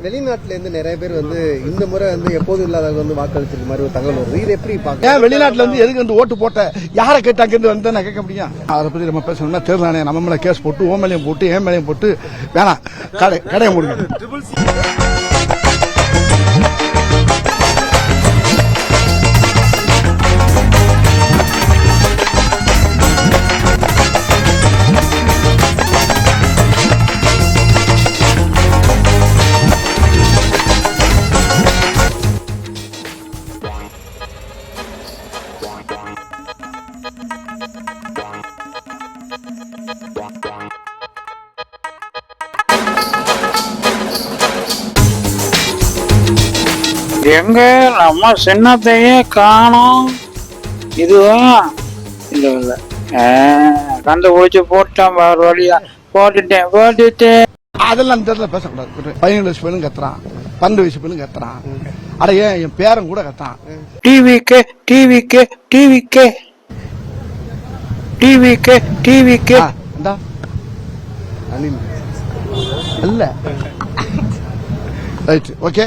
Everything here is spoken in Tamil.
வெளிநாட்டுல இருந்து நிறைய பேர் வந்து இந்த முறை வந்து எப்போதும் இல்லாத வந்து வாக்களிச்சிருக்க மாதிரி ஒரு தகவல் வருது. இது எப்படி பாக்க? ஏன் வெளிநாட்டுல இருந்து எதுக்கு வந்து ஓட்டு போட்ட யாரை கேட்டாங்க இருந்து வந்து நான் கேட்க முடியும்? அதை பத்தி நம்ம பேசணும்னா தேர்தல் ஆணையம் நம்ம மேல கேஸ் போட்டு ஓ மேலையும் போட்டு ஏன் மேலையும் போட்டு வேணாம் கடையை முடியும். எங்க நம்ம சின்னத்தையே காணோம். இதுவா இல்ல இல்ல கண்டுபிடிச்சு போட்டேன், வேற வழியா போட்டுட்டேன். அதெல்லாம் இந்த இடத்துல பேசக்கூடாது. 17 வயசு பையனும் கத்துறான், 12 வயசு பையனும் கத்துறான். அட ஏன் என் பேரன் கூட கத்தான். டிவிக்கே டிவிக்கே டிவிக்கே டிவிக்கே டிவிக்கே அல்ல ரைட் ஓகே.